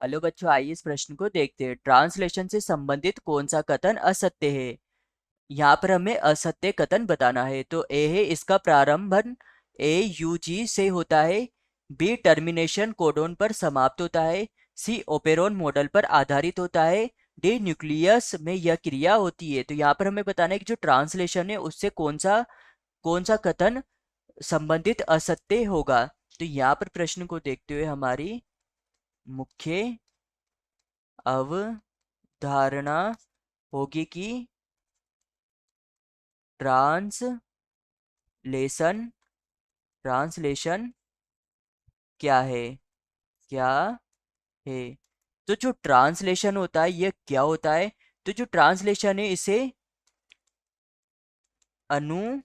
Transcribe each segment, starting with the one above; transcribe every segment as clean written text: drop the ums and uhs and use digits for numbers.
Hello बच्चों, आइए इस प्रश्न को देखते हैं। ट्रांसलेशन से संबंधित कौन सा कथन असत्य है? यहाँ पर हमें असत्य कथन बताना है। तो ए है इसका प्रारंभन ए यू जी से होता है। बी टर्मिनेशन कोडोन पर समाप्त होता है। सी ओपेरोन मॉडल पर आधारित होता है। डी न्यूक्लियस में यह क्रिया होती है। तो यहाँ पर हमें बताना है कि जो ट्रांसलेशन है उससे कौन सा कथन संबंधित असत्य होगा। तो यहाँ पर प्रश्न को देखते हुए हमारी मुख्य अवधारणा होगी कि ट्रांसलेशन ट्रांसलेशन क्या है, क्या है। तो जो ट्रांसलेशन होता है यह क्या होता है? तो जो ट्रांसलेशन है इसे अनु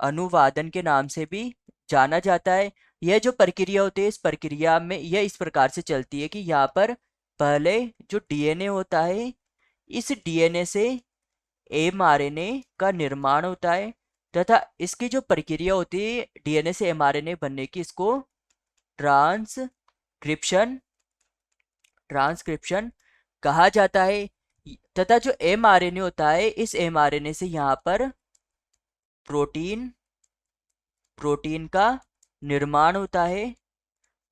अनुवादन के नाम से भी जाना जाता है। यह जो प्रक्रिया होती है इस प्रक्रिया में यह इस प्रकार से चलती है कि यहाँ पर पहले जो डीएनए होता है, इस डीएनए से एमआरएनए का निर्माण होता है तथा इसकी जो प्रक्रिया होती है डीएनए से एमआरएनए बनने की, इसको ट्रांसक्रिप्शन ट्रांसक्रिप्शन कहा जाता है। तथा जो एमआरएनए होता है इस एमआरएनए से यहाँ पर प्रोटीन प्रोटीन का निर्माण होता है।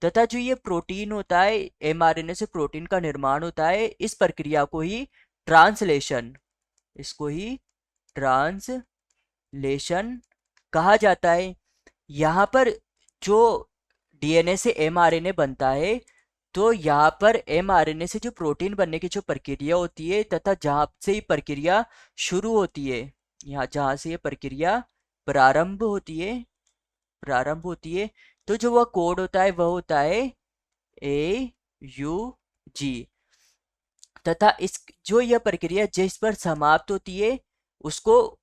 तथा जो ये प्रोटीन होता है, एमआरएनए से प्रोटीन का निर्माण होता है, इस प्रक्रिया को ही ट्रांसलेशन इसको ही ट्रांसलेशन कहा जाता है। यहाँ पर जो डीएनए से एमआरएनए बनता है, तो यहाँ पर एमआरएनए से जो प्रोटीन बनने की जो प्रक्रिया होती है तथा जहाँ से ये प्रक्रिया शुरू होती है, यहाँ जहाँ से ये प्रक्रिया प्रारंभ होती है, तो जो वह कोड होता है वह होता है AUG। तथा इस जो यह प्रक्रिया जिस पर समाप्त होती है उसको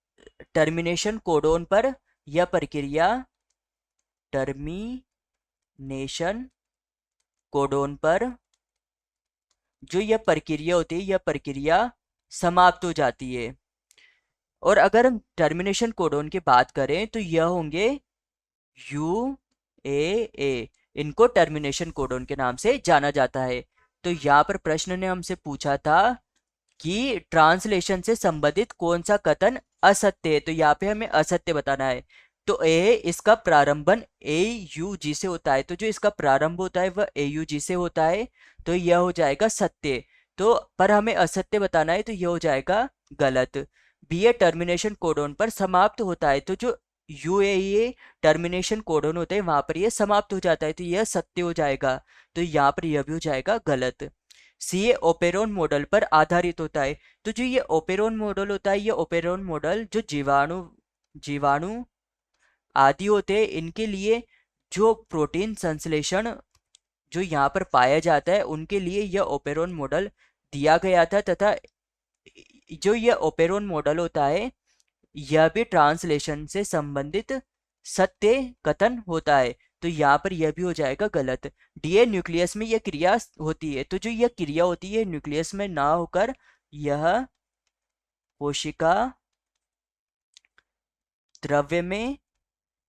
टर्मिनेशन कोडोन पर यह प्रक्रिया टर्मिनेशन कोडोन पर जो यह प्रक्रिया होती है यह प्रक्रिया समाप्त हो जाती है। और अगर हम टर्मिनेशन कोडोन की बात करें तो यह होंगे UAA। इनको टर्मिनेशन कोडोन के नाम से जाना जाता है। तो यहाँ पर प्रश्न ने हमसे पूछा था कि ट्रांसलेशन से संबंधित कौन सा कथन असत्य है। तो यहाँ पे हमें असत्य बताना है। तो ए इसका प्रारंभन AUG से होता है। तो जो इसका प्रारंभ होता है वह AUG से होता है। तो यह हो जाएगा सत्य। तो पर हमें असत्य बताना है तो यह हो जाएगा गलत। बी ए टर्मिनेशन कोडोन पर समाप्त होता है। तो जो UAE टर्मिनेशन कोडोन होते हैं वहां पर यह समाप्त हो जाता है। तो यह सत्य हो जाएगा। तो यहाँ पर यह भी हो जाएगा गलत। सी ए ओपेरोन मॉडल पर आधारित होता है। तो जो ये ओपेरोन मॉडल होता है, ये ओपेरोन मॉडल जो जीवाणु जीवाणु आदि होते हैं इनके लिए जो प्रोटीन संश्लेषण जो यहाँ पर पाया जाता है उनके लिए यह ओपेरोन मॉडल दिया गया था। तथा जो यह ओपेरोन मॉडल होता है यह भी ट्रांसलेशन से संबंधित सत्य कथन होता है। तो यहाँ पर यह भी हो जाएगा गलत। डीए न्यूक्लियस में यह क्रिया होती है। तो जो यह क्रिया होती है न्यूक्लियस में ना होकर यह कोशिका द्रव्य में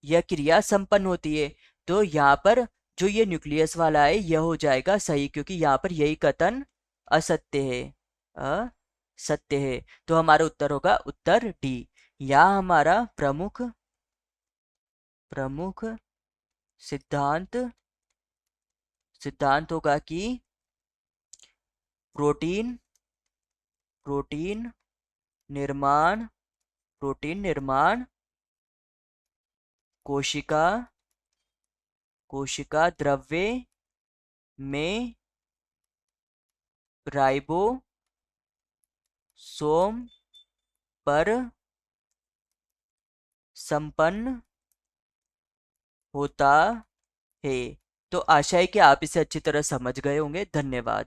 यह क्रिया संपन्न होती है। तो यहाँ पर जो ये न्यूक्लियस वाला है यह हो जाएगा सही, क्योंकि यहाँ पर यही कथन असत्य है। असत्य है। तो हमारा उत्तर होगा उत्तर डी। यहाँ हमारा प्रमुख प्रमुख सिद्धांत सिद्धांत होगा कि प्रोटीन प्रोटीन निर्माण प्रोटीन निर्माण कोशिका कोशिका द्रव्य में राइबोसोम पर संपन्न होता है। तो आशा है कि आप इसे अच्छी तरह समझ गए होंगे। धन्यवाद।